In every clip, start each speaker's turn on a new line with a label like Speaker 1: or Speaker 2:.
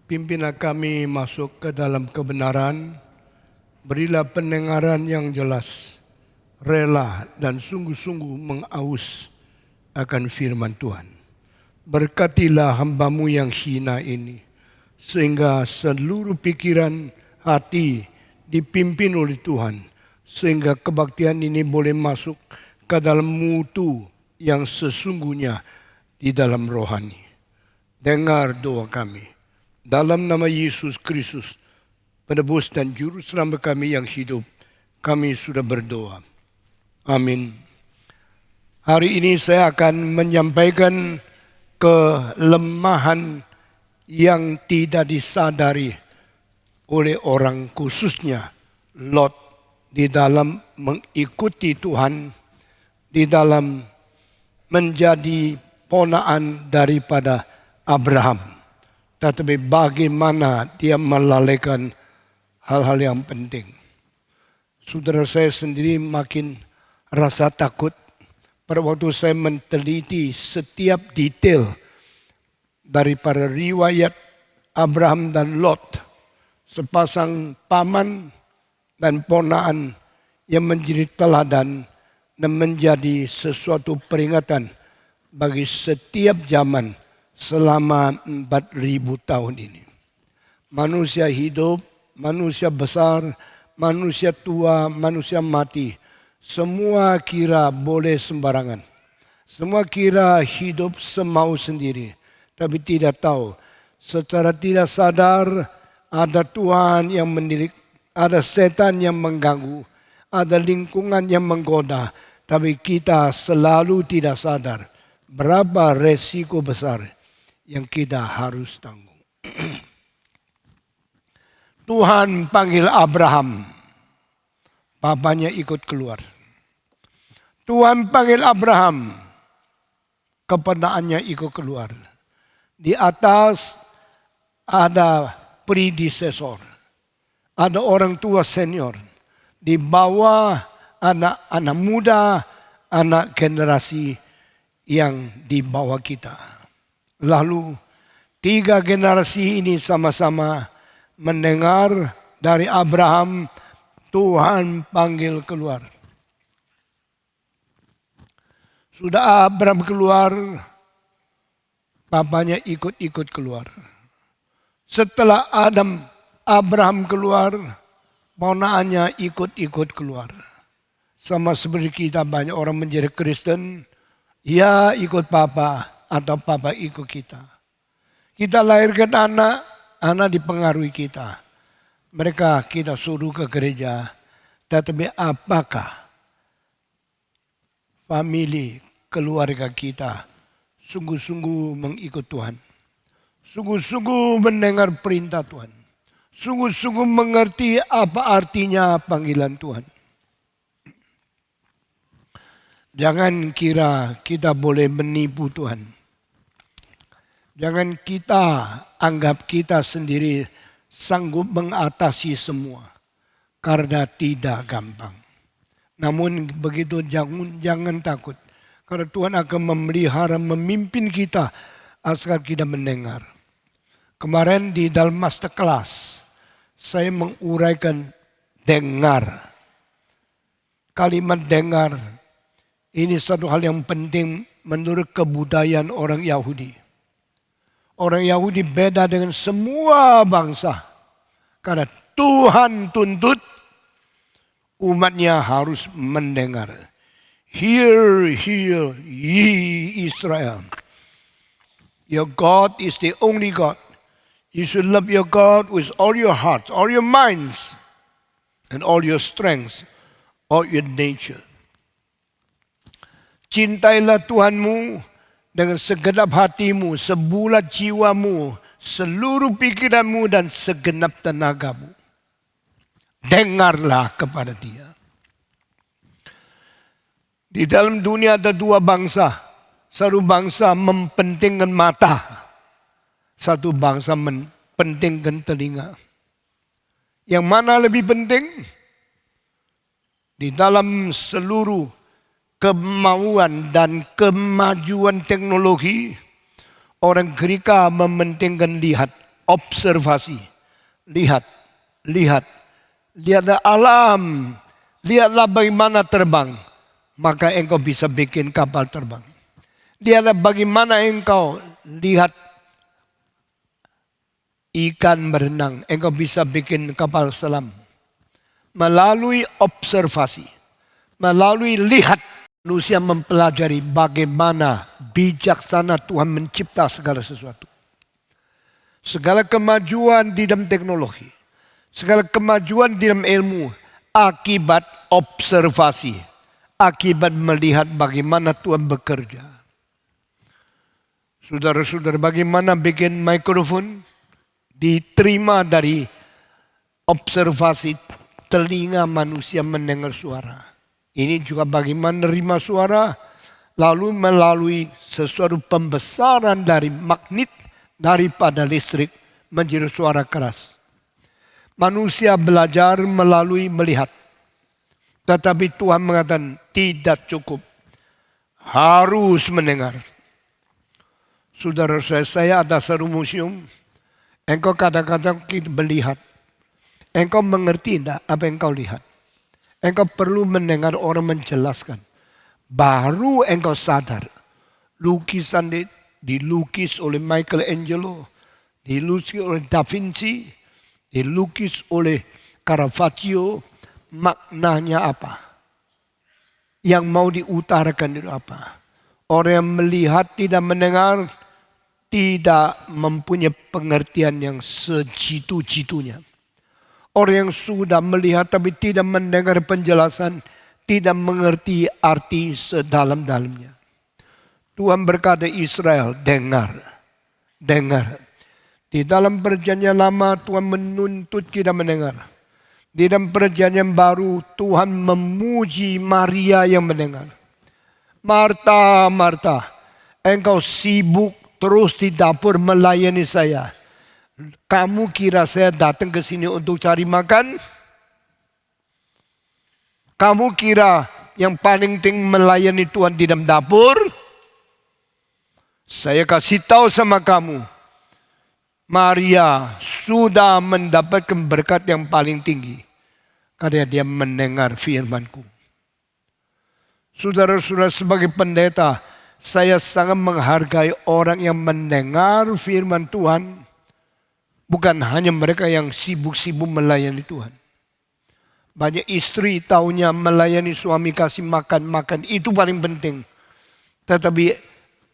Speaker 1: Pimpinlah kami masuk ke dalam kebenaran, berilah pendengaran yang jelas, rela dan sungguh-sungguh mengaus akan firman Tuhan. Berkatilah hamba-Mu yang hina ini, sehingga seluruh pikiran hati dipimpin oleh Tuhan, sehingga kebaktian ini boleh masuk ke dalam mutu yang sesungguhnya di dalam rohani. Dengar doa kami. Dalam nama Yesus Kristus, penebus dan juru selamat kami yang hidup, kami sudah berdoa. Amin. Hari ini saya akan menyampaikan kelemahan yang tidak disadari oleh orang, khususnya Lot, di dalam mengikuti Tuhan, di dalam menjadi ponaan daripada Abraham. Tetapi bagaimana dia melalaikan hal-hal yang penting. Saudara, saya sendiri makin rasa takut pada waktu saya meneliti setiap detail daripada riwayat Abraham dan Lot, sepasang paman dan ponaan yang menjadi teladan dan menjadi sesuatu peringatan bagi setiap zaman selama 4.000 tahun ini. Manusia hidup, manusia besar, manusia tua, manusia mati, semua kira boleh sembarangan. Semua kira hidup semau sendiri, tapi tidak tahu secara tidak sadar ada Tuhan yang menilik, ada setan yang mengganggu, ada lingkungan yang menggoda, tapi kita selalu tidak sadar berapa resiko besar yang kita harus tanggung. Tuhan panggil Abraham, papanya ikut keluar. Tuhan panggil Abraham, keponakannya ikut keluar. Di atas ada predecessor, ada orang tua senior. Di bawah anak-anak muda, anak generasi yang di bawah kita. Lalu 3 generasi ini sama-sama mendengar dari Abraham, Tuhan panggil keluar. Sudah Abraham keluar, papanya ikut-ikut keluar. Setelah Abraham keluar, ponakannya ikut-ikut keluar. Sama seperti kita, banyak orang menjadi Kristen, ya ikut papa atau papa ikut kita. Kita lahirkan anak dipengaruhi kita. Mereka kita suruh ke gereja, tetapi apakah famili, keluarga kita sungguh-sungguh mengikut Tuhan? Sungguh-sungguh mendengar perintah Tuhan? Sungguh-sungguh mengerti apa artinya panggilan Tuhan? Jangan kira kita boleh menipu Tuhan. Jangan kita anggap kita sendiri sanggup mengatasi semua. Karena tidak gampang. Namun begitu jangan takut. Karena Tuhan akan memelihara, memimpin kita agar kita mendengar. Kemarin di dalam masterclass saya menguraikan dengar. Kalimat dengar ini satu hal yang penting menurut kebudayaan orang Yahudi. Orang Yahudi beda dengan semua bangsa. Karena Tuhan tuntut umatnya harus mendengar. Hear, hear, ye Israel. Your God is the only God. You should love your God with all your heart, all your minds, and all your strength, all your nature. Cintailah Tuhanmu dengan segenap hatimu, sebulat jiwamu, seluruh pikiranmu dan segenap tenagamu. Dengarlah kepada Dia. Di dalam dunia ada 2 bangsa. Satu bangsa mempentingkan mata. Satu bangsa mempentingkan telinga. Yang mana lebih penting? Di dalam seluruh kemauan dan kemajuan teknologi, orang Greka mementingkan lihat. observasi. Lihat, lihat. Lihatlah alam. Lihatlah bagaimana terbang. Maka engkau bisa bikin kapal terbang. Lihatlah bagaimana engkau lihat ikan berenang. Engkau bisa bikin kapal selam. Melalui observasi. Melalui lihat. Manusia mempelajari bagaimana bijaksana Tuhan mencipta segala sesuatu. Segala kemajuan di dalam teknologi. Segala kemajuan di dalam ilmu. Akibat observasi. Akibat melihat bagaimana Tuhan bekerja. Saudara-saudara, bagaimana bikin mikrofon? Diterima dari observasi telinga manusia mendengar suara. Ini juga bagaimana menerima suara, lalu melalui sesuatu pembesaran dari magnet daripada listrik menjadi suara keras. Manusia belajar melalui melihat. Tetapi Tuhan mengatakan tidak cukup. Harus mendengar. Saudara saya ada satu museum. Engkau kadang-kadang melihat. Engkau mengerti tidak apa yang engkau lihat. Engkau perlu mendengar orang menjelaskan. Baru engkau sadar. Lukisan dilukis oleh Michelangelo. Dilukis oleh Da Vinci. Dilukis oleh Caravaggio. Maknanya apa? Yang mau diutarakan itu apa? Orang yang melihat tidak mendengar. Tidak mempunyai pengertian yang sejitu-jitunya. Orang yang sudah melihat tapi tidak mendengar penjelasan, tidak mengerti arti sedalam-dalamnya. Tuhan berkata Israel, dengar, dengar. Di dalam perjanjian lama Tuhan menuntut kita mendengar. Di dalam perjanjian baru Tuhan memuji Maria yang mendengar. Marta, Marta, engkau sibuk terus di dapur melayani saya. Kamu kira saya datang ke sini untuk cari makan? Kamu kira yang paling penting melayani Tuhan di dalam dapur? Saya kasih tahu sama kamu. Maria sudah mendapatkan berkat yang paling tinggi. Karena dia mendengar firman-Ku. Saudara-saudara, sebagai pendeta, saya sangat menghargai orang yang mendengar firman Tuhan. Bukan hanya mereka yang sibuk-sibuk melayani Tuhan. Banyak istri taunya melayani suami kasih makan-makan. Itu paling penting. Tetapi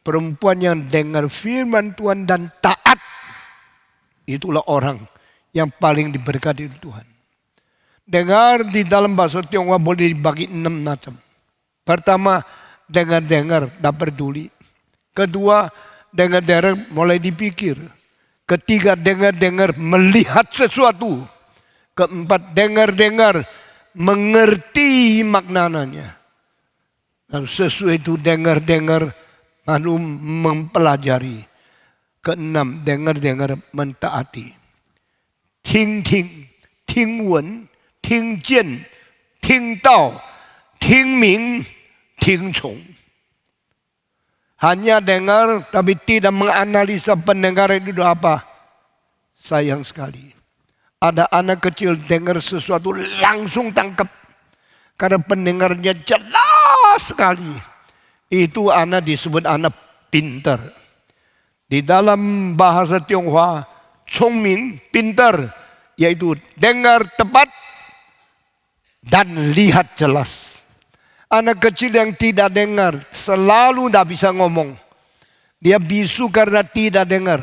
Speaker 1: perempuan yang dengar firman Tuhan dan taat. Itulah orang yang paling diberkati Tuhan. Dengar di dalam bahasa Tionghoa boleh dibagi 6 macam. Pertama, dengar-dengar, tak peduli. Kedua, dengar-dengar mulai dipikir. Ketiga, dengar-dengar melihat sesuatu. Keempat, dengar-dengar mengerti maknanya. Lalu sesuai itu dengar-dengar lalu mempelajari. Keenam, dengar-dengar mentaati. Ting-ting, ting-wen, ting-jian, ting-dao, ting-ming, ting-chong. Hanya dengar tapi tidak menganalisa pendengaran itu apa. Sayang sekali. Ada anak kecil dengar sesuatu langsung tangkap. Karena pendengarnya jelas sekali. Itu anak disebut anak pintar. Di dalam bahasa Tionghoa, Chongming, pintar. Yaitu dengar tepat dan lihat jelas. Anak kecil yang tidak dengar selalu tidak bisa ngomong. Dia bisu karena tidak dengar.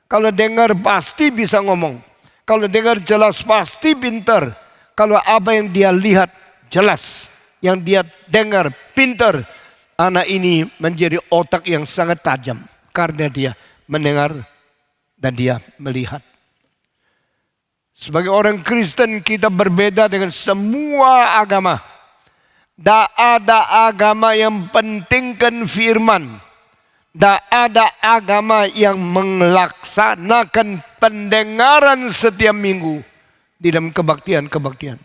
Speaker 1: Kalau dengar pasti bisa ngomong. Kalau dengar jelas pasti pintar. Kalau apa yang dia lihat jelas. Yang dia dengar pintar. Anak ini menjadi otak yang sangat tajam. Karena dia mendengar dan dia melihat. Sebagai orang Kristen kita berbeda dengan semua agama. Tak ada agama yang pentingkan firman. Tak ada agama yang melaksanakan pendengaran setiap minggu di dalam kebaktian-kebaktian.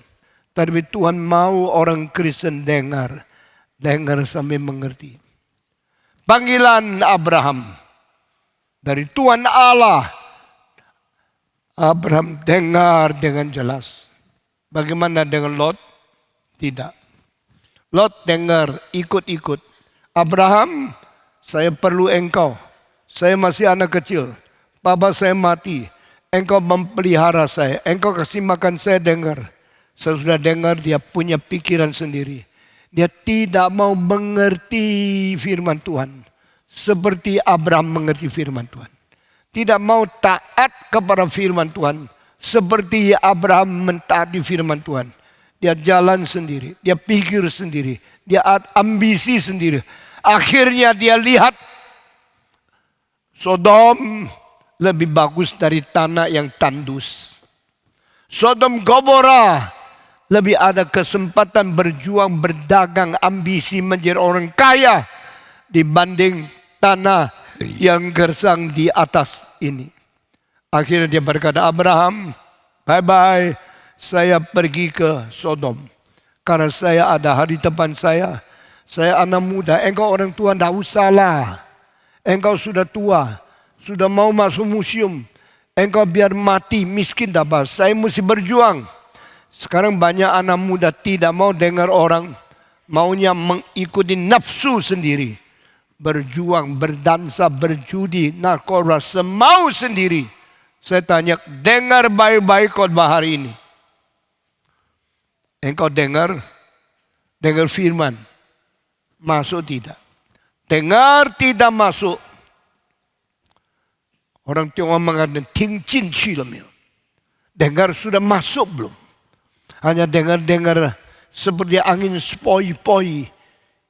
Speaker 1: Tapi Tuhan mau orang Kristen dengar. Dengar sampai mengerti. Panggilan Abraham dari Tuhan Allah Abraham dengar dengan jelas. Bagaimana dengan Lot? Tidak. Lot dengar, ikut-ikut. Abraham, saya perlu engkau. Saya masih anak kecil. Papa saya mati. Engkau memelihara saya. Engkau kasih makan saya, dengar. Saya sudah dengar, dia punya pikiran sendiri. Dia tidak mau mengerti firman Tuhan. Seperti Abraham mengerti firman Tuhan. Tidak mau taat kepada firman Tuhan. Seperti Abraham mentaati firman Tuhan. Dia jalan sendiri, dia pikir sendiri, dia ambisi sendiri. Akhirnya dia lihat Sodom lebih bagus dari tanah yang tandus. Sodom Gomora lebih ada kesempatan berjuang, berdagang, ambisi menjadi orang kaya dibanding tanah yang gersang di atas ini. Akhirnya dia berkata, Abraham, bye-bye, saya pergi ke Sodom. Karena saya ada hari depan saya anak muda, engkau orang tua tidak usahlah. Engkau sudah tua, sudah mau masuk museum. Engkau biar mati miskin dapat, saya mesti berjuang. Sekarang banyak anak muda tidak mau dengar orang, maunya mengikuti nafsu sendiri. Berjuang, berdansa, berjudi, narkoba, semau sendiri. Saya tanya, dengar baik-baik khotbah hari ini. Engkau dengar firman, masuk tidak? Dengar tidak masuk. Orang Tionghoa mengatakan, ting cin chi le miao. Dengar sudah masuk belum? Hanya dengar-dengar seperti angin sepoi-poi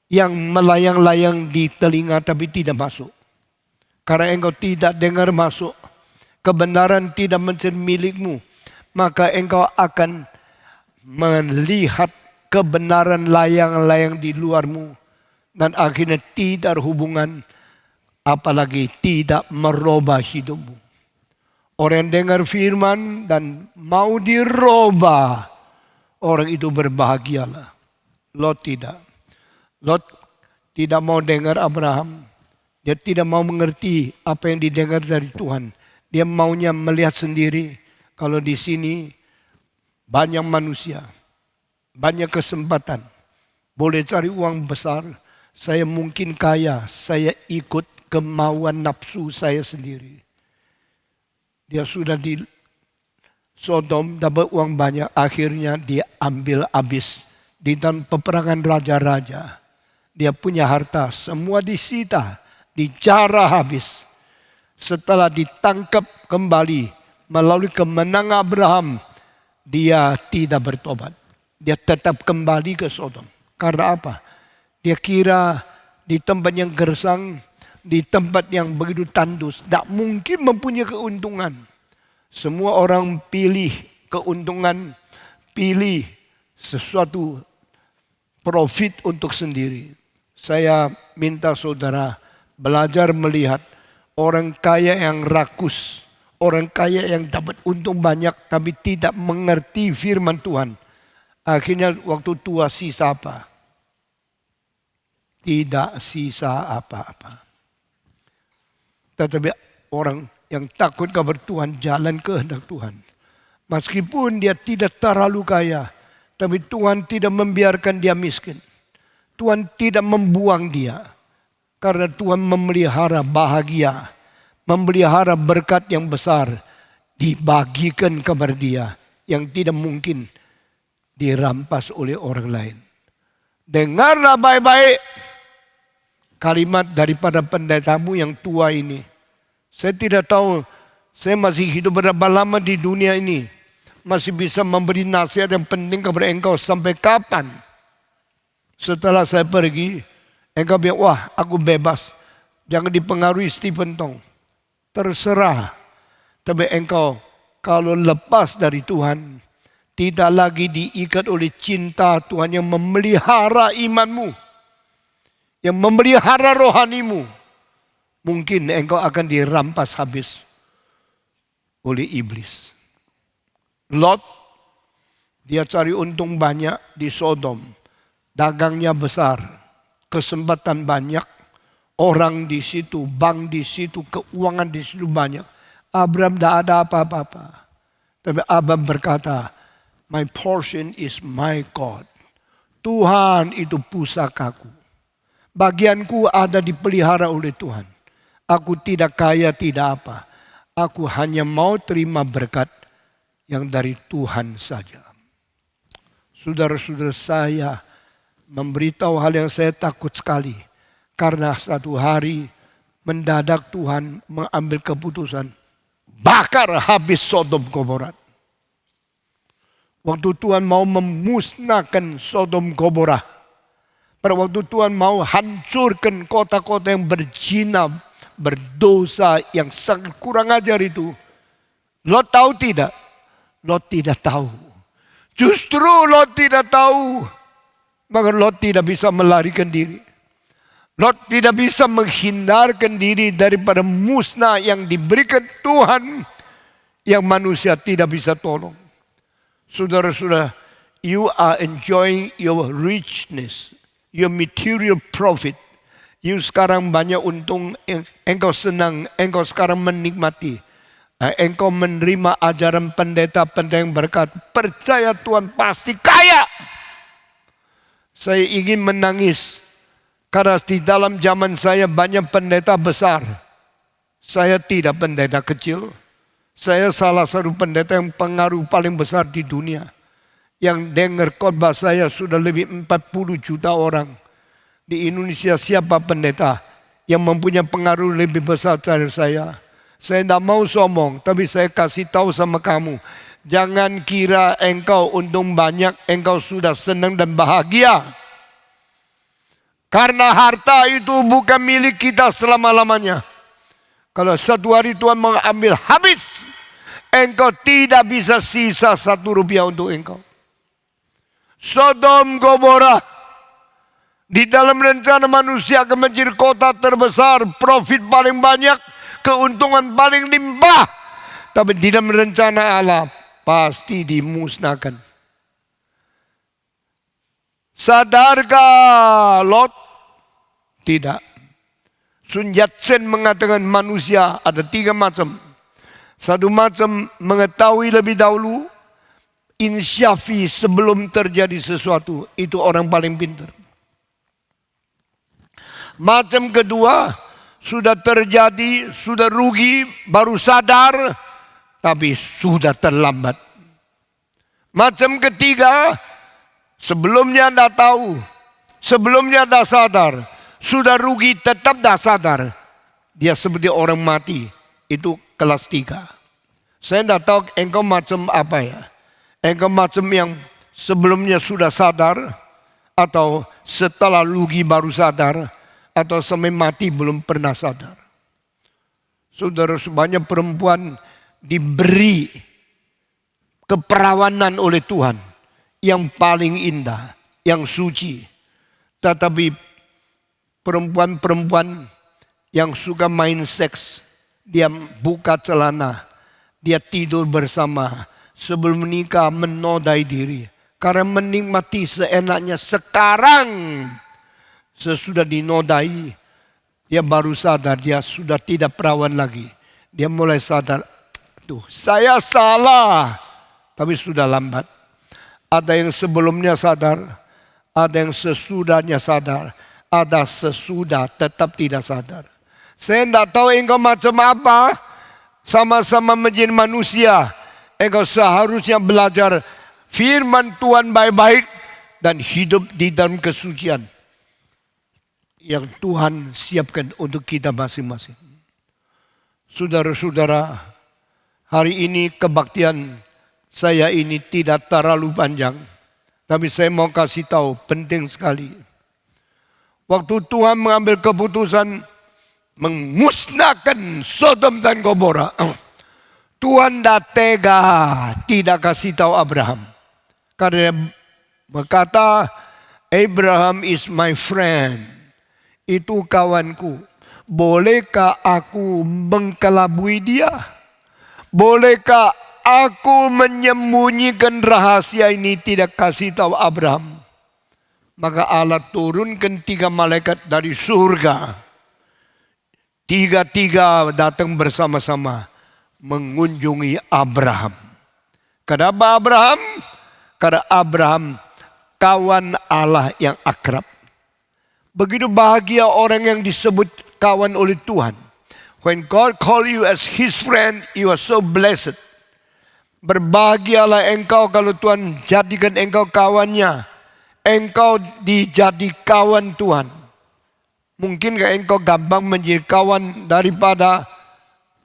Speaker 1: yang melayang-layang di telinga tapi tidak masuk. Karena engkau tidak dengar masuk, kebenaran tidak menjadi milikmu, maka engkau akan melihat kebenaran layang-layang di luarmu dan akhirnya tidak hubungan, apalagi tidak merubah hidupmu. Orang yang dengar firman dan mau dirubah, orang itu berbahagialah. Lot tidak. Lot tidak mau dengar Abraham. Dia tidak mau mengerti apa yang didengar dari Tuhan. Dia maunya melihat sendiri. Kalau di sini banyak manusia, banyak kesempatan, boleh cari uang besar. Saya mungkin kaya, saya ikut kemauan nafsu saya sendiri. Dia sudah di Sodom dapat uang banyak, akhirnya dia ambil habis di dalam peperangan raja-raja. Dia punya harta, semua disita, dijarah habis. Setelah ditangkap kembali melalui kemenangan Abraham, dia tidak bertobat. Dia tetap kembali ke Sodom. Karena apa? Dia kira di tempat yang gersang, di tempat yang begitu tandus, tidak mungkin mempunyai keuntungan. Semua orang pilih keuntungan, pilih sesuatu profit untuk sendiri. Saya minta saudara belajar melihat orang kaya yang rakus, orang kaya yang dapat untung banyak tapi tidak mengerti firman Tuhan. Akhirnya waktu tua sisa apa? Tidak sisa apa-apa. Tetapi orang yang takut kepada Tuhan, jalan kehendak Tuhan. Meskipun dia tidak terlalu kaya, tapi Tuhan tidak membiarkan dia miskin. Tuhan tidak membuang dia. Karena Tuhan memelihara bahagia, memelihara berkat yang besar, dibagikan kepada dia yang tidak mungkin dirampas oleh orang lain. Dengarlah baik-baik kalimat daripada pendetamu yang tua ini. Saya tidak tahu, saya masih hidup berapa lama di dunia ini. Masih bisa memberi nasihat yang penting kepada engkau sampai kapan? Setelah saya pergi, engkau bilang, wah aku bebas. Jangan dipengaruhi Stephen Tong. Terserah. Tapi engkau kalau lepas dari Tuhan, tidak lagi diikat oleh cinta Tuhan yang memelihara imanmu, yang memelihara rohanimu, mungkin engkau akan dirampas habis oleh iblis. Lot, dia cari untung banyak di Sodom. Dagangnya besar, kesempatan banyak, orang di situ, bank di situ, keuangan di situ banyak. Abraham tidak ada apa-apa. Tapi Abraham berkata, my portion is my God. Tuhan itu pusakaku. Bagianku ada dipelihara oleh Tuhan. Aku tidak kaya, tidak apa. Aku hanya mau terima berkat yang dari Tuhan saja. Saudara-saudara, saya memberitahu hal yang saya takut sekali. Karena satu hari mendadak Tuhan mengambil keputusan. Bakar habis Sodom Gomora. Waktu Tuhan mau memusnahkan Sodom Gomora. Pada waktu Tuhan mau hancurkan kota-kota yang berzina, berdosa, yang sangat kurang ajar itu. Lot tahu tidak? Lot tidak tahu. Justru Lot tidak tahu. Maka Lot tidak bisa melarikan diri. Lot tidak bisa menghindarkan diri daripada musnah yang diberikan Tuhan yang manusia tidak bisa tolong. Saudara-saudara, you are enjoying your richness, your material profit. You sekarang banyak untung, engkau senang, engkau sekarang menikmati. Engkau menerima ajaran pendeta-pendeta yang berkata, percaya Tuhan pasti kaya. Saya ingin menangis. Karena di dalam zaman saya banyak pendeta besar. Saya tidak pendeta kecil. Saya salah satu pendeta yang pengaruh paling besar di dunia. Yang dengar khotbah saya sudah lebih 40 juta orang. Di Indonesia siapa pendeta yang mempunyai pengaruh lebih besar dari saya? Saya tidak mau sombong, tapi saya kasih tahu sama kamu. Jangan kira engkau untung banyak, engkau sudah senang dan bahagia. Karena harta itu bukan milik kita selama-lamanya. Kalau satu hari Tuhan mengambil habis, engkau tidak bisa sisa 1 rupiah untuk engkau. Sodom Gomora di dalam rencana manusia akan menjadi kota terbesar, profit paling banyak, keuntungan paling limpah. Tapi di dalam rencana Allah pasti dimusnahkan. Sadarkah Lot? Tidak. Sun Yat-sen mengatakan manusia ada 3 macam. Satu macam mengetahui lebih dahulu, insyafi sebelum terjadi sesuatu. Itu orang paling pintar. Macam kedua, sudah terjadi, sudah rugi, baru sadar, tapi sudah terlambat. Macam ketiga, sebelumnya tidak tahu, sebelumnya tidak sadar, sudah rugi tetap tidak sadar. Dia seperti orang mati. Itu kelas 3. Saya tidak tahu engkau macam apa ya. Engkau macam yang sebelumnya sudah sadar, atau setelah rugi baru sadar, atau sampai mati belum pernah sadar. Saudara, sebanyak perempuan diberi keperawanan oleh Tuhan yang paling indah, yang suci. Tetapi perempuan-perempuan yang suka main seks, dia buka celana, dia tidur bersama, sebelum menikah menodai diri. Karena menikmati seenaknya sekarang, sesudah dinodai, dia baru sadar dia sudah tidak perawan lagi. Dia mulai sadar, tuh saya salah, tapi sudah lambat. Ada yang sebelumnya sadar, ada yang sesudahnya sadar, ada sesudah tetap tidak sadar. Saya tidak tahu engkau macam apa, sama-sama menjadi manusia. Engkau seharusnya belajar firman Tuhan baik-baik dan hidup di dalam kesucian yang Tuhan siapkan untuk kita masing-masing. Saudara-saudara, hari ini kebaktian saya ini tidak terlalu panjang, tapi saya mau kasih tahu penting sekali. Waktu Tuhan mengambil keputusan memusnahkan Sodom dan Gomora, Tuhan tidak tega tidak kasih tahu Abraham. Karena dia berkata, Abraham is my friend. Itu kawanku. Bolehkah aku mengkelabui dia? Bolehkah aku menyembunyikan rahasia ini tidak kasih tahu Abraham? Maka Allah turunkan 3 malaikat dari surga. 3 datang bersama-sama mengunjungi Abraham. Kenapa Abraham? Karena Abraham kawan Allah yang akrab. Begitu bahagia orang yang disebut kawan oleh Tuhan. When God call you as His friend, you are so blessed. Berbahagialah engkau kalau Tuhan jadikan engkau kawannya. Engkau dijadi kawan Tuhan. Mungkinkah engkau gampang menjadi kawan daripada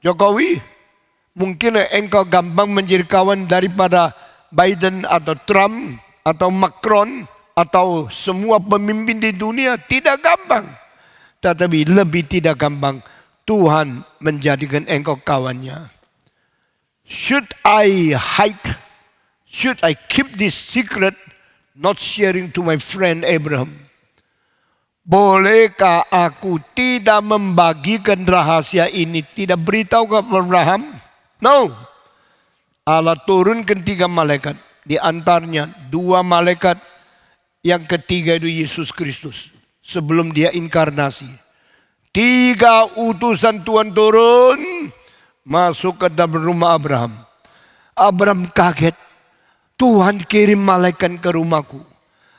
Speaker 1: Jokowi? Mungkin engkau gampang menjadi kawan daripada Biden atau Trump atau Macron atau semua pemimpin di dunia? Tidak gampang. Tetapi lebih tidak gampang Tuhan menjadikan engkau kawannya. Should I hide? Should I keep this secret, not sharing to my friend Abraham? Bolehkah aku tidak membagikan rahasia ini, tidak beritahu ke Abraham? No. Allah turunkan 3 malaikat. Di antaranya 2 malaikat, yang ketiga itu Yesus Kristus. Sebelum dia inkarnasi. 3 utusan Tuhan turun, masuk ke dalam rumah Abraham. Abraham kaget. Tuhan kirim malaikat ke rumahku.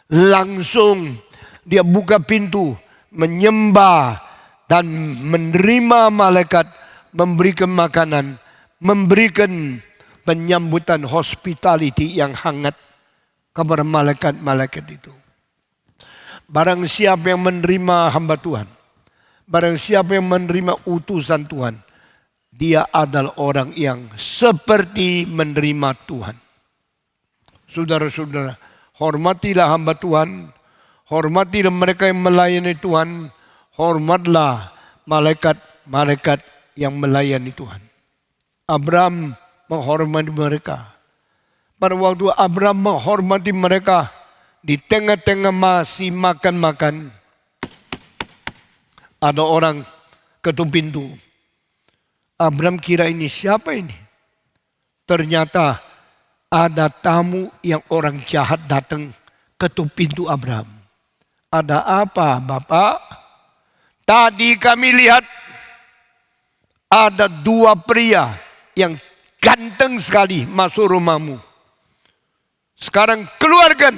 Speaker 1: Langsung dia buka pintu, menyembah dan menerima malaikat, memberikan makanan, memberikan penyambutan hospitality yang hangat kepada malaikat-malaikat itu. Barang siapa yang menerima hamba Tuhan, barang siapa yang menerima utusan Tuhan, dia adalah orang yang seperti menerima Tuhan. Saudara-saudara, hormatilah hamba Tuhan, hormatilah mereka yang melayani Tuhan, hormatlah malaikat-malaikat yang melayani Tuhan. Abraham menghormati mereka. Pada waktu Abraham menghormati mereka, di tengah-tengah masih makan-makan, ada orang ketuk pintu. Abraham kira ini siapa ini? Ternyata ada tamu yang orang jahat datang ketuk pintu Abraham. Ada apa, Bapak? Tadi kami lihat ada 2 pria yang ganteng sekali masuk rumahmu. Sekarang keluarkan.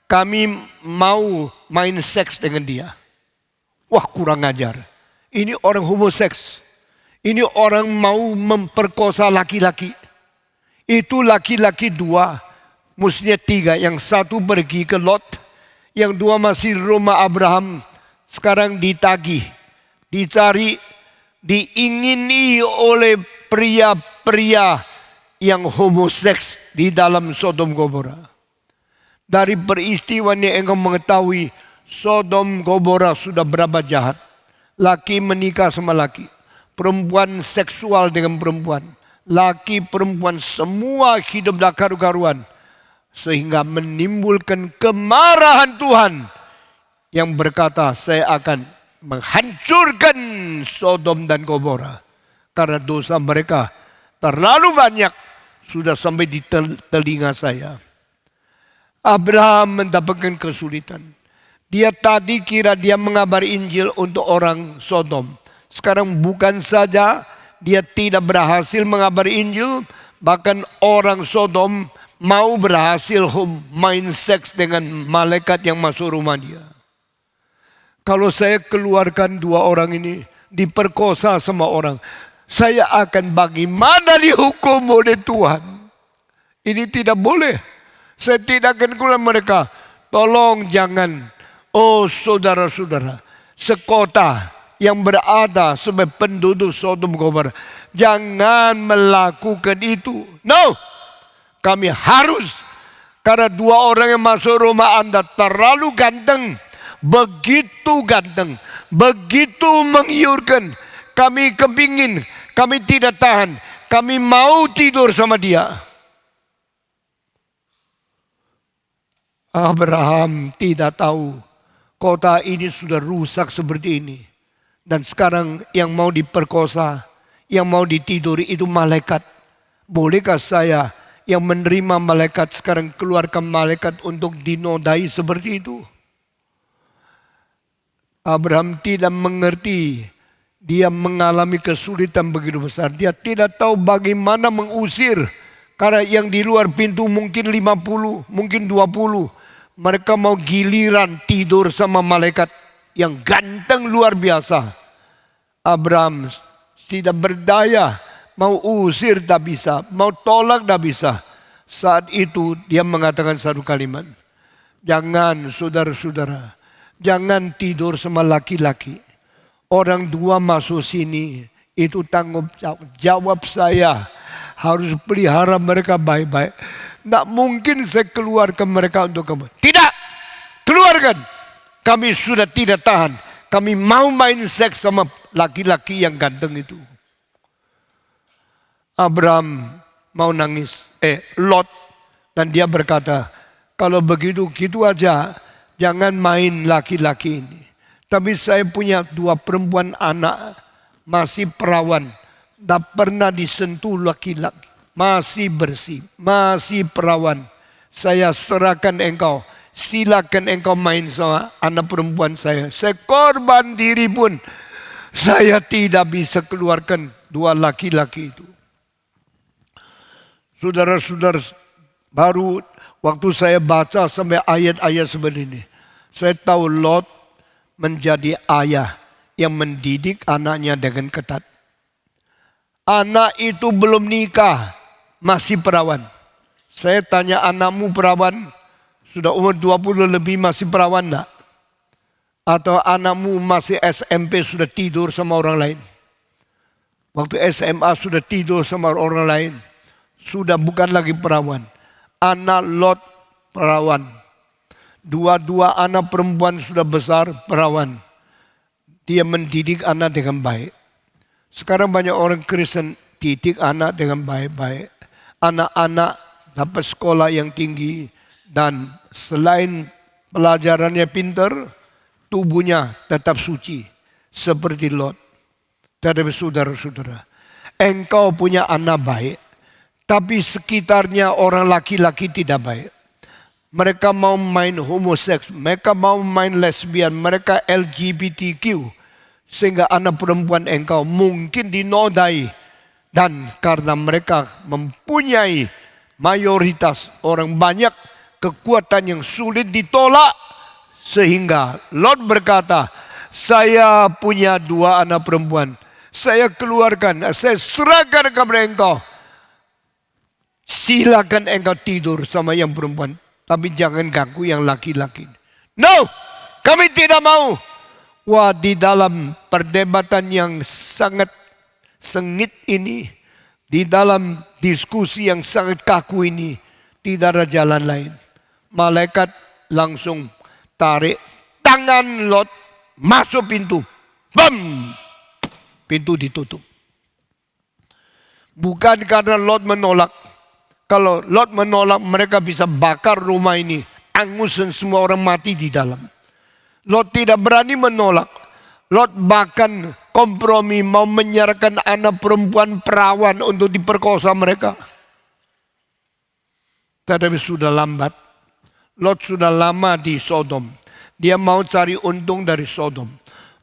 Speaker 1: Kami mau main seks dengan dia. Wah, kurang ajar. Ini orang homoseks. Ini orang mau memperkosa laki-laki. Itu laki-laki 2, mestinya 3. Yang 1 pergi ke Lot, yang 2 masih di rumah Abraham. Sekarang ditagih, dicari, diingini oleh pria-pria yang homoseks di dalam Sodom Gomora. Dari peristiwa ini engkau mengetahui Sodom Gomora sudah berapa jahat. Laki menikah sama laki, perempuan seksual dengan perempuan, laki perempuan semua hidup dalam karu-karuan, sehingga menimbulkan kemarahan Tuhan yang berkata, saya akan menghancurkan Sodom dan Gomora karena dosa mereka terlalu banyak, sudah sampai di telinga saya. Abraham mendapatkan kesulitan. Dia tadi kira dia mengabari Injil untuk orang Sodom. Sekarang bukan saja dia tidak berhasil mengabari Injil, bahkan orang Sodom mau berhasil main seks dengan malaikat yang masuk rumah dia. Kalau saya keluarkan 2 orang ini, diperkosa sama orang, saya akan bagaimana dihukum oleh Tuhan. Ini tidak boleh. Saya tidak akan keluar mereka. Tolong jangan. Oh saudara-saudara, sekota yang berada sebagai penduduk Sodom Gomora, jangan melakukan itu. No, kami harus. Karena 2 orang yang masuk rumah Anda terlalu ganteng. Begitu ganteng, begitu menggiurkan. Kami kepingin, kami tidak tahan. Kami mau tidur sama dia. Abraham tidak tahu kota ini sudah rusak seperti ini. Dan sekarang yang mau diperkosa, yang mau ditiduri itu malaikat. Bolehkah saya yang menerima malaikat sekarang keluarkan malaikat untuk dinodai seperti itu? Abraham tidak mengerti. Dia mengalami kesulitan begitu besar. Dia tidak tahu bagaimana mengusir Karena yang di luar pintu mungkin 50, mungkin 20. Mereka mau giliran tidur sama malaikat yang ganteng luar biasa. Abraham tidak berdaya, mau usir tak bisa, mau tolak tak bisa. Saat itu dia mengatakan satu kalimat, jangan saudara-saudara, jangan tidur sama laki-laki. Orang dua masuk sini, itu tanggung jawab saya. Harus pelihara mereka baik-baik. Tidak mungkin saya keluarkan mereka untuk kamu. Tidak, keluarkan. Kami sudah tidak tahan. Kami mau main seks sama laki-laki yang ganteng itu. Abraham mau nangis. Lot. Dan dia berkata, kalau begitu, gitu aja. Jangan main laki-laki ini. Tapi saya punya 2 perempuan anak. Masih perawan. Tak pernah disentuh laki-laki. Masih bersih. Masih perawan. Saya serahkan engkau. Silakan engkau main sama anak perempuan saya. Saya korban diri pun. Saya tidak bisa keluarkan 2 laki-laki itu. Saudara-saudara, baru waktu saya baca sampai ayat-ayat seperti ini. Saya tahu Lot menjadi ayah yang mendidik anaknya dengan ketat. Anak itu belum nikah, masih perawan. Saya tanya, anakmu perawan, sudah umur 20 lebih masih perawan enggak? Atau anakmu masih SMP sudah tidur sama orang lain? Waktu SMA sudah tidur sama orang lain. Sudah bukan lagi perawan. Anak Lot perawan. 2 anak perempuan sudah besar perawan. Dia mendidik anak dengan baik. Sekarang banyak orang Kristen didik anak dengan baik-baik. Anak-anak dapat sekolah yang tinggi. Dan selain pelajarannya pintar, tubuhnya tetap suci. Seperti Lot. Tetapi saudara-saudara, engkau punya anak baik. Tapi sekitarnya orang laki-laki tidak baik. Mereka mau main homoseks, mereka mau main lesbian, mereka LGBTQ. Sehingga anak perempuan engkau mungkin dinodai. Dan karena mereka mempunyai mayoritas orang banyak, kekuatan yang sulit ditolak. Sehingga Lot berkata, saya punya 2 anak perempuan. Saya keluarkan, saya serahkan kepada engkau. Silakan engkau tidur sama yang perempuan. Tapi jangan ganggu yang laki-laki. No, kami tidak mau. Wah, di dalam perdebatan yang sangat sengit ini, di dalam diskusi yang sangat kaku ini, tidak ada jalan lain. Malaikat langsung tarik tangan Lot masuk pintu. Bam! Pintu ditutup. Bukan karena Lot menolak. Kalau Lot menolak, mereka bisa bakar rumah ini. Angus dan semua orang mati di dalam. Lot tidak berani menolak. Lot bahkan kompromi mau menyerahkan anak perempuan perawan untuk diperkosa mereka. Tetapi sudah lambat. Lot sudah lama di Sodom. Dia mau cari untung dari Sodom.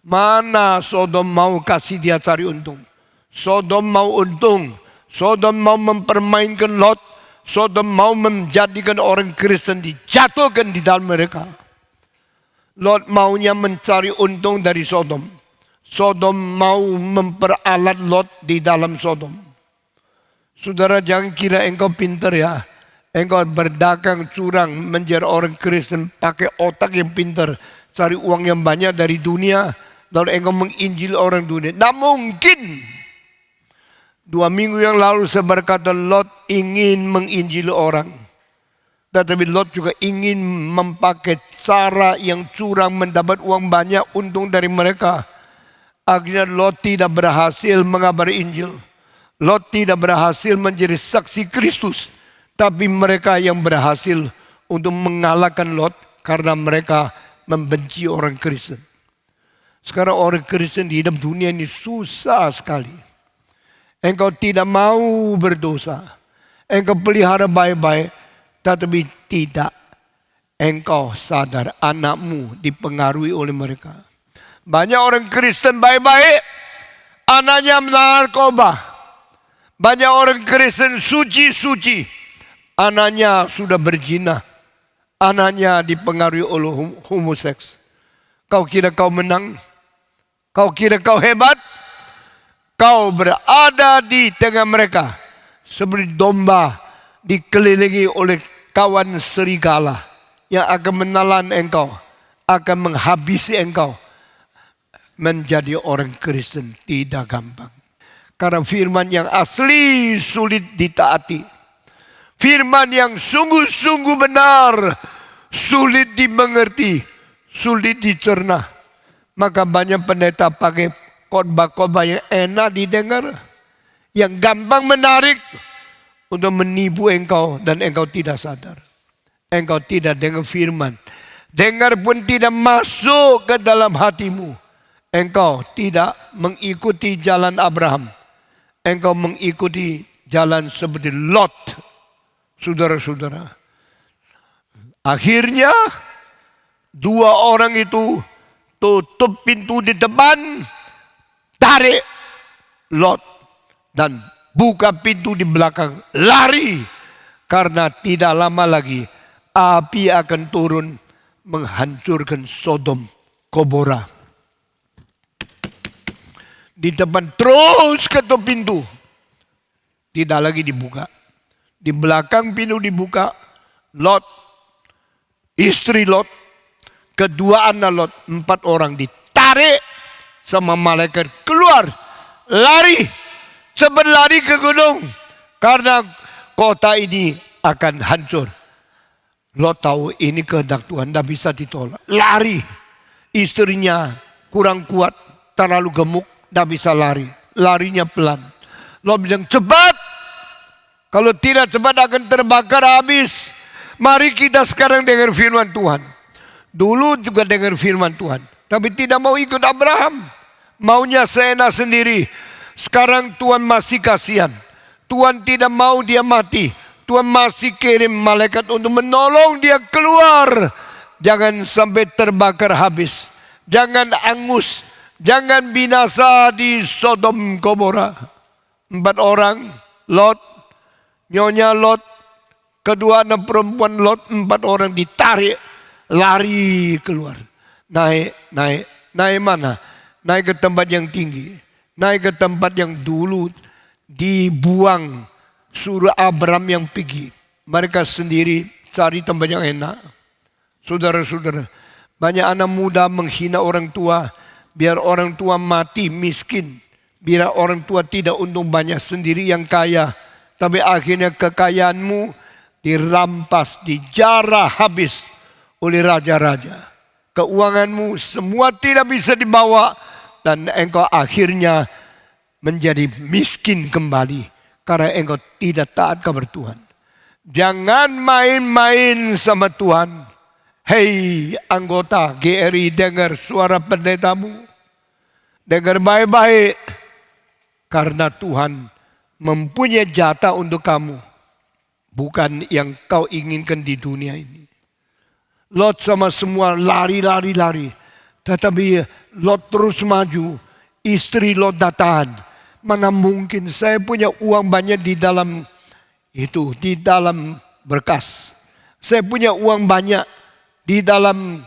Speaker 1: Mana Sodom mau kasih dia cari untung? Sodom mau untung. Sodom mau mempermainkan Lot. Sodom mau menjadikan orang Kristen dijatuhkan di dalam mereka. Lot maunya mencari untung dari Sodom. Sodom mau memperalat Lot di dalam Sodom. Saudara, jangan kira engkau pintar ya. Engkau berdagang curang menjadi orang Kristen pakai otak yang pintar. Cari uang yang banyak dari dunia. Lalu engkau menginjil orang dunia. Tidak mungkin. 2 minggu yang lalu saya berkata Lot ingin menginjili orang. Tetapi Lot juga ingin memakai cara yang curang mendapat uang banyak untung dari mereka. Akhirnya Lot tidak berhasil mengabari Injil. Lot tidak berhasil menjadi saksi Kristus. Tapi mereka yang berhasil untuk mengalahkan Lot karena mereka membenci orang Kristen. Sekarang orang Kristen di dalam dunia ini susah sekali. Engkau tidak mau berdosa. Engkau pelihara baik-baik. Tetapi tidak. Engkau sadar anakmu dipengaruhi oleh mereka. Banyak orang Kristen baik-baik. Anaknya narkoba. Banyak orang Kristen suci-suci, anaknya sudah berzina, anaknya dipengaruhi oleh homoseks. Kau kira kau menang? Kau kira kau hebat? Kau berada di tengah mereka seperti domba dikelilingi oleh kawan serigala yang akan menelan engkau, akan menghabisi engkau. Menjadi orang Kristen tidak gampang. Karena firman yang asli sulit ditaati. Firman yang sungguh-sungguh benar sulit dimengerti, sulit dicerna. Maka banyak pendeta pakai khotbah-khotbah yang enak didengar, yang gampang menarik untuk menipu engkau dan engkau tidak sadar. Engkau tidak dengar firman. Dengar pun tidak masuk ke dalam hatimu. Engkau tidak mengikuti jalan Abraham. Engkau mengikuti jalan seperti Lot. Saudara-saudara. Akhirnya dua orang itu tutup pintu di depan, tarik Lot dan buka pintu di belakang, lari. Karena tidak lama lagi api akan turun menghancurkan Sodom Gomora. Di depan terus ketuk pintu, tidak lagi dibuka. Di belakang pintu dibuka, Lot, istri Lot, kedua anak Lot, 4 orang ditarik sama malaikat keluar, lari, cepat lari ke gunung karena kota ini akan hancur. Lot tahu ini kehendak Tuhan, tidak bisa ditolak. Lari, istrinya kurang kuat, terlalu gemuk, tidak bisa lari. Larinya pelan. Lot bilang cepat, kalau tidak cepat akan terbakar habis. Mari kita sekarang dengar firman Tuhan. Dulu juga dengar firman Tuhan, tapi tidak mau ikut Abraham. Maunya seenak sendiri. Sekarang Tuhan masih kasihan. Tuhan tidak mau dia mati. Tuhan masih kirim malaikat untuk menolong dia keluar. Jangan sampai terbakar habis. Jangan angus. Jangan binasa di Sodom Gomora. 4 orang, Lot, nyonya Lot, kedua anak perempuan Lot, 4 orang ditarik, lari keluar. Naik mana? Naik ke tempat yang tinggi. Naik ke tempat yang dulu dibuang, suruh Abraham yang pergi. Mereka sendiri cari tempat yang enak. Saudara-saudara, banyak anak muda menghina orang tua, biar orang tua mati miskin, biar orang tua tidak untung banyak, sendiri yang kaya. Tapi akhirnya kekayaanmu dirampas, dijarah habis oleh raja-raja. Keuanganmu semua tidak bisa dibawa dan engkau akhirnya menjadi miskin kembali karena engkau tidak taat kepada Tuhan. Jangan main-main sama Tuhan. Hei anggota GRI, dengar suara pendetamu. Dengar baik-baik. Karena Tuhan mempunyai jatah untuk kamu. Bukan yang kau inginkan di dunia ini. Lot sama semua lari. Tetapi Lot terus maju. Istri Lot datang. Mana mungkin saya punya uang banyak di dalam itu, di dalam berkas. Saya punya uang banyak di dalam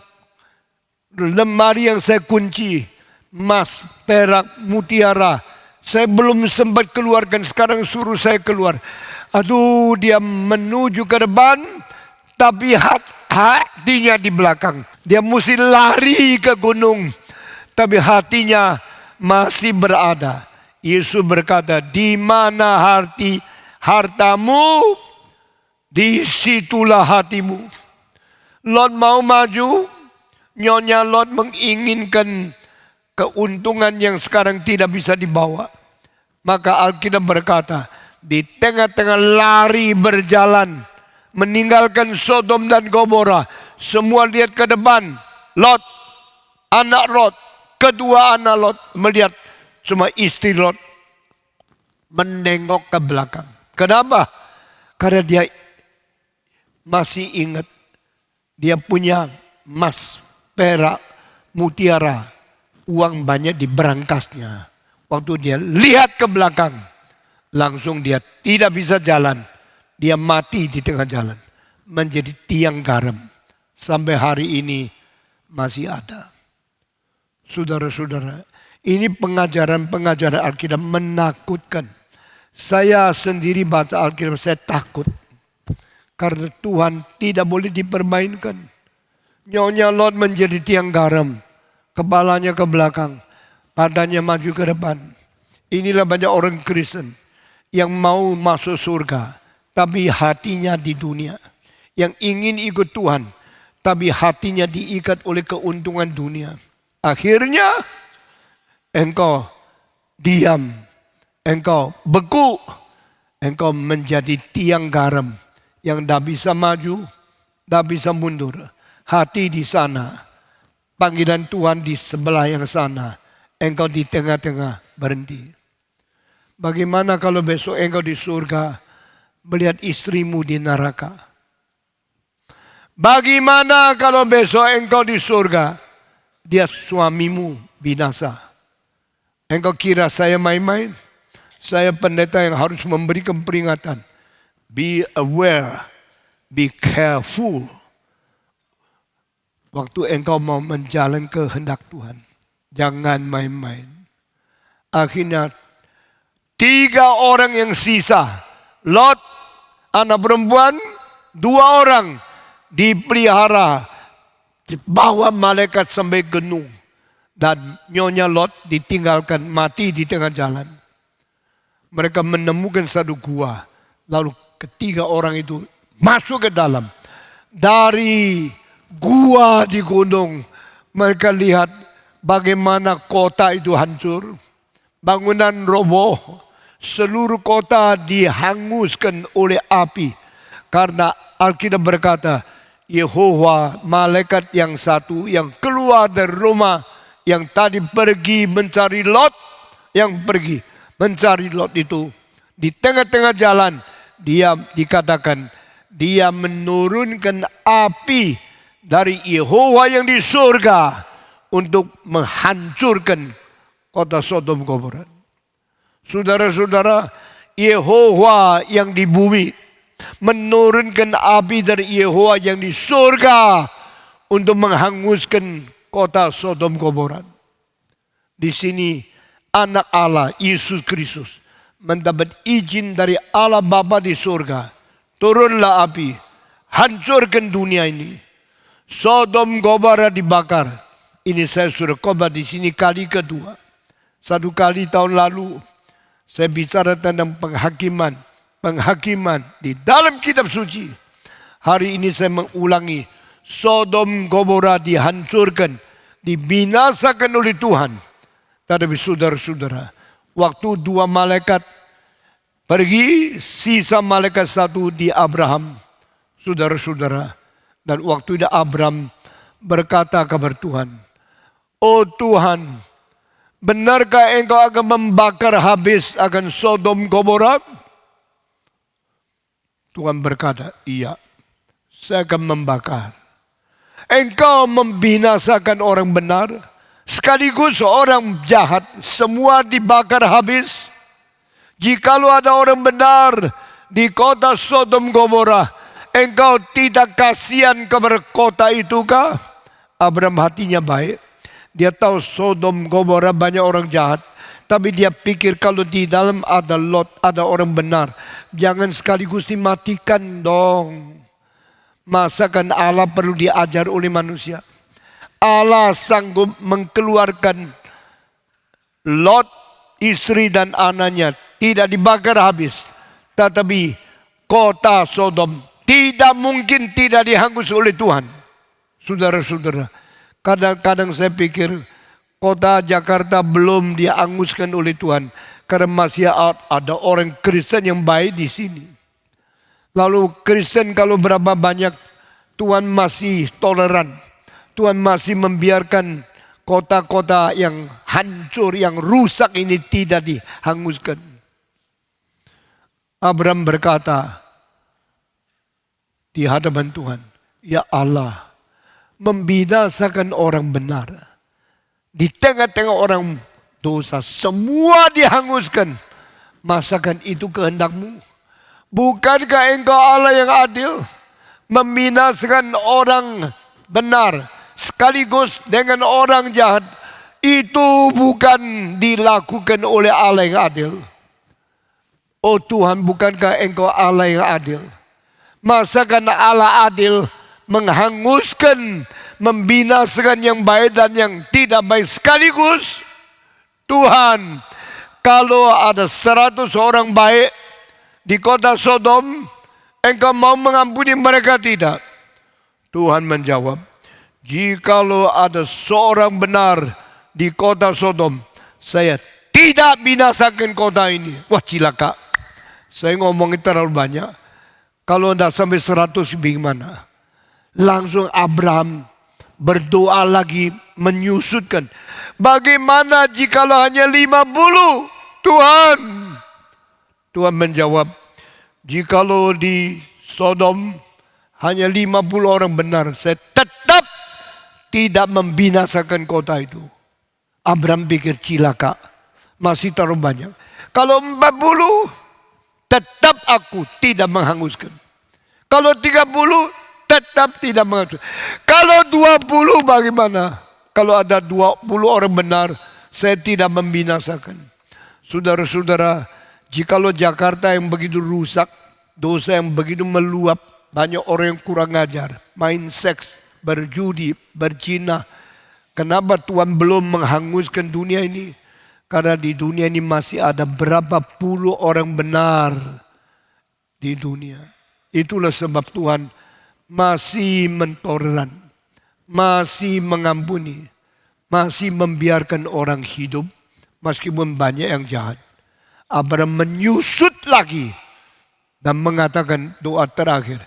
Speaker 1: lemari yang saya kunci, emas, perak, mutiara. Saya belum sempat keluarkan, sekarang suruh saya keluar. Aduh, dia menuju ke depan, tapi hatinya di belakang. Dia mesti lari ke gunung, tapi hatinya masih berada. Yesus berkata, di mana hartamu, disitulah hatimu. Lot mau maju, nyonya Lot menginginkan keuntungan yang sekarang tidak bisa dibawa. Maka Alkitab berkata, di tengah-tengah lari berjalan, meninggalkan Sodom dan Gomora, semua lihat ke depan. Lot, anak Lot, kedua anak Lot melihat, cuma istri Lot menengok ke belakang. Kenapa? Karena dia masih ingat. Dia punya emas, perak, mutiara, uang banyak di berangkasnya. Waktu dia lihat ke belakang, langsung dia tidak bisa jalan. Dia mati di tengah jalan. Menjadi tiang garam. Sampai hari ini masih ada. Saudara-saudara, ini pengajaran-pengajaran Alkitab menakutkan. Saya sendiri baca Alkitab, saya takut. Karena Tuhan tidak boleh dipermainkan. Nyonya Lot menjadi tiang garam. Kepalanya ke belakang. Badannya maju ke depan. Inilah banyak orang Kristen yang mau masuk surga. Tapi hatinya di dunia. Yang ingin ikut Tuhan. Tapi hatinya diikat oleh keuntungan dunia. Akhirnya engkau diam. Engkau beku. Engkau menjadi tiang garam. Yang tidak bisa maju. Tidak bisa mundur. Hati di sana. Panggilan Tuhan di sebelah yang sana. Engkau di tengah-tengah berhenti. Bagaimana kalau besok engkau di surga melihat istrimu di neraka? Bagaimana kalau besok engkau di surga dia suamimu binasa? Engkau kira saya main-main? Saya pendeta yang harus memberikan peringatan. Be aware, be careful. Waktu engkau mau menjalankan kehendak Tuhan. Jangan main-main. Akhirnya 3 orang yang sisa. Lot, anak perempuan, 2 orang dipelihara. Dibawa malaikat sampai gunung. Dan nyonya Lot ditinggalkan mati di tengah jalan. Mereka menemukan satu gua. Lalu ketiga orang itu masuk ke dalam. Dari gua di gunung. Mereka lihat bagaimana kota itu hancur. Bangunan roboh. Seluruh kota dihanguskan oleh api. Karena Alkitab berkata, Yehova malaikat yang satu yang keluar dari rumah. Yang tadi pergi mencari Lot. Yang pergi mencari Lot itu. Di tengah-tengah jalan. Dia dikatakan. Dia menurunkan api dari Yehova yang di surga. Untuk menghancurkan kota Sodom Gomora. Saudara-saudara, Yehova yang di bumi menurunkan api dari Yehova yang di surga untuk menghanguskan kota Sodom Gomora. Di sini anak Allah Yesus Kristus mendapat izin dari Allah Bapa di surga. Turunlah api, hancurkan dunia ini. Sodom Gomora dibakar. Ini saya sudah khotbah di sini kali kedua. 1 kali tahun lalu saya bicara tentang penghakiman. Penghakiman di dalam kitab suci. Hari ini saya mengulangi. Sodom Gomora dihancurkan. Dibinasakan oleh Tuhan. Tetapi saudara-saudara. Waktu 2 malaikat pergi. Sisa malaikat 1 di Abraham. Saudara-saudara. Dan waktu itu Abraham berkata kepada Tuhan. Oh Tuhan. Benarkah engkau akan membakar habis akan Sodom Gomora? Tuhan berkata, iya, saya akan membakar. Engkau membinasakan orang benar, sekaligus orang jahat, semua dibakar habis. Jikalau ada orang benar di kota Sodom Gomora, engkau tidak kasihan kepada kota itu kah? Abraham hatinya baik. Dia tahu Sodom Gomora banyak orang jahat. Tapi dia pikir kalau di dalam ada Lot, ada orang benar. Jangan sekaligus dimatikan dong. Masakan Allah perlu diajar oleh manusia. Allah sanggup mengeluarkan Lot, istri dan anaknya. Tidak dibakar habis. Tetapi kota Sodom tidak mungkin tidak dihanggus oleh Tuhan. Saudara-saudara. Kadang-kadang saya pikir kota Jakarta belum dihanguskan oleh Tuhan. Karena masih ada orang Kristen yang baik di sini. Lalu Kristen kalau berapa banyak Tuhan masih toleran. Tuhan masih membiarkan kota-kota yang hancur, yang rusak ini tidak dihanguskan. Abraham berkata di hadapan Tuhan, ya Allah, membinasakan orang benar. Di tengah-tengah orang dosa, semua dihanguskan. Masakan itu kehendakmu? Bukankah engkau Allah yang adil, membinasakan orang benar sekaligus dengan orang jahat? Itu bukan dilakukan oleh Allah yang adil. Oh Tuhan, bukankah engkau Allah yang adil? Masakan Allah adil menghanguskan, membinasakan yang baik dan yang tidak baik sekaligus? Tuhan, kalau ada 100 orang baik di kota Sodom, engkau mau mengampuni mereka tidak? Tuhan menjawab, jikalau ada seorang benar di kota Sodom, saya tidak binasakan kota ini. Wah cilaka, saya ngomongin terlalu banyak. Kalau tidak sampai 100 bagaimana? Langsung Abraham berdoa lagi, menyusutkan. Bagaimana jikalau hanya 50? Tuhan menjawab, jikalau di Sodom hanya 50 orang benar, saya tetap tidak membinasakan kota itu. Abraham pikir cilaka, masih terlalu banyak. Kalau 40, tetap aku tidak menghanguskan. Kalau 30, tetap tidak menghanguskan. Kalau 20 bagaimana? Kalau ada 20 orang benar, saya tidak membinasakan. Saudara-saudara, jikalau Jakarta yang begitu rusak, dosa yang begitu meluap, banyak orang yang kurang ajar, main seks, berjudi, berzina. Kenapa Tuhan belum menghanguskan dunia ini? Karena di dunia ini masih ada berapa puluh orang benar di dunia. Itulah sebab Tuhan masih mentoleran, masih mengampuni, masih membiarkan orang hidup meskipun banyak yang jahat. Abraham menyusut lagi dan mengatakan doa terakhir.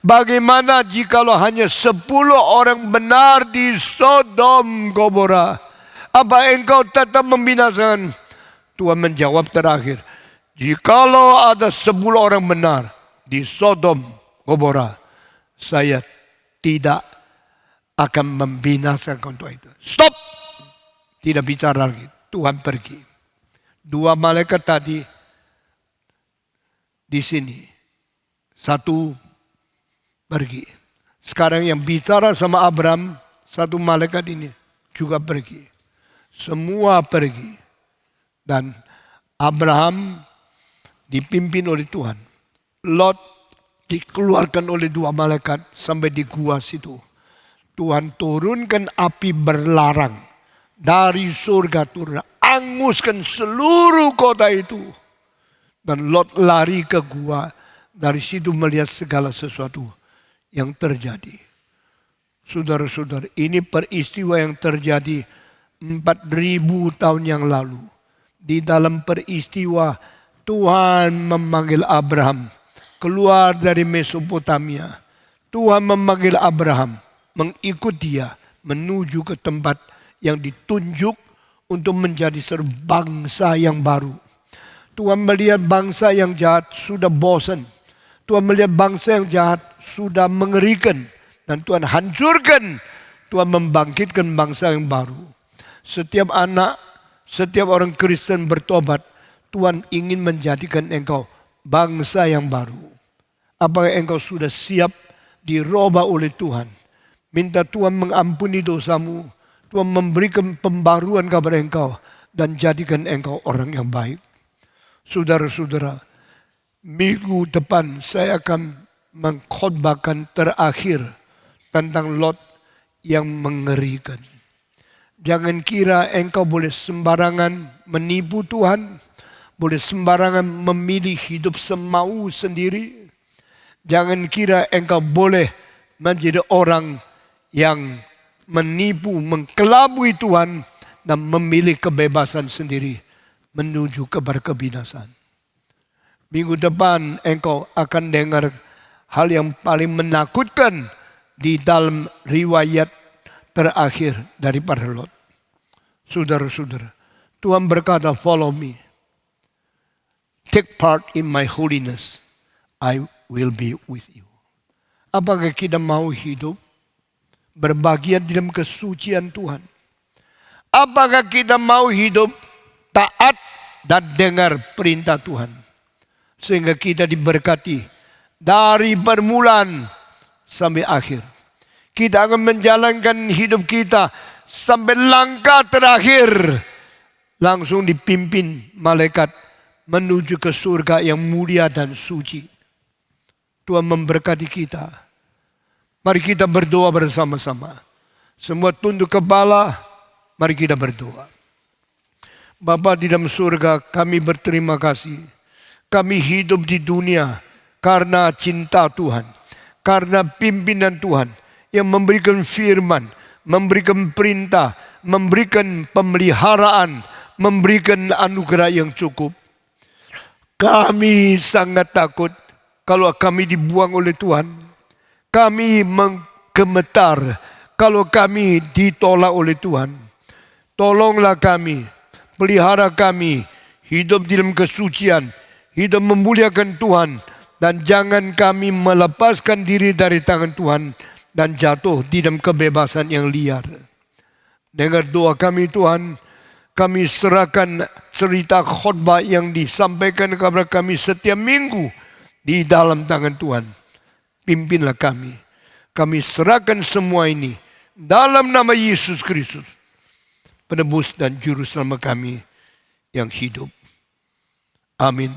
Speaker 1: Bagaimana jikalau hanya 10 orang benar di Sodom Gomora? Apa engkau tetap membinasakan? Tuhan menjawab terakhir, jikalau ada 10 orang benar di Sodom Gomora, saya tidak akan membinasakan itu. Stop! Tidak bicara lagi. Tuhan pergi. 2 malaikat tadi di sini. 1 pergi. Sekarang yang bicara sama Abraham, 1 malaikat ini juga pergi. Semua pergi. Dan Abraham dipimpin oleh Tuhan. Lot dikeluarkan oleh 2 malaikat sampai di gua situ. Tuhan turunkan api berlarang dari surga turun, anguskan seluruh kota itu. Dan Lot lari ke gua, dari situ melihat segala sesuatu yang terjadi. Saudara-saudara, ini peristiwa yang terjadi 4.000 tahun yang lalu. Di dalam peristiwa Tuhan memanggil Abraham keluar dari Mesopotamia. Tuhan memanggil Abraham mengikut dia menuju ke tempat yang ditunjuk untuk menjadi bangsa yang baru. Tuhan melihat bangsa yang jahat sudah bosan. Tuhan melihat bangsa yang jahat sudah mengerikan. Dan Tuhan hancurkan. Tuhan membangkitkan bangsa yang baru. Setiap anak, setiap orang Kristen bertobat, Tuhan ingin menjadikan engkau bangsa yang baru. Apakah engkau sudah siap dirubah oleh Tuhan? Minta Tuhan mengampuni dosamu. Tuhan memberikan pembaruan kepada engkau dan jadikan engkau orang yang baik. Saudara-saudara, minggu depan saya akan mengkhotbahkan terakhir tentang Lot yang mengerikan. Jangan kira engkau boleh sembarangan menipu Tuhan, boleh sembarangan memilih hidup semau sendiri. Jangan kira engkau boleh menjadi orang yang menipu, mengkelabui Tuhan dan memilih kebebasan sendiri menuju kepada kebinasan. Minggu depan engkau akan dengar hal yang paling menakutkan di dalam riwayat terakhir daripada Lot. Saudara-saudara, Tuhan berkata, follow me. Take part in my holiness. I will be with you. Apakah kita mau hidup berbagian dalam kesucian Tuhan? Apakah kita mau hidup taat dan dengar perintah Tuhan. Sehingga kita diberkati dari permulaan sampai akhir. Kita akan menjalankan hidup kita sampai langkah terakhir. Langsung dipimpin malaikat menuju ke surga yang mulia dan suci. Tuhan memberkati kita. Mari kita berdoa bersama-sama. Semua tunduk kepala, mari kita berdoa. Bapa di dalam surga, kami berterima kasih. Kami hidup di dunia karena cinta Tuhan. Karena pimpinan Tuhan yang memberikan firman, memberikan perintah, memberikan pemeliharaan, memberikan anugerah yang cukup. Kami sangat takut kalau kami dibuang oleh Tuhan. Kami menggemetar kalau kami ditolak oleh Tuhan. Tolonglah kami, pelihara kami, hidup di dalam kesucian, hidup memuliakan Tuhan, dan jangan kami melepaskan diri dari tangan Tuhan dan jatuh di dalam kebebasan yang liar. Dengar doa kami Tuhan, kami serahkan cerita khotbah yang disampaikan kepada kami setiap minggu di dalam tangan Tuhan. Pimpinlah kami. Kami serahkan semua ini dalam nama Yesus Kristus, penebus dan juru selamat kami yang hidup. Amin.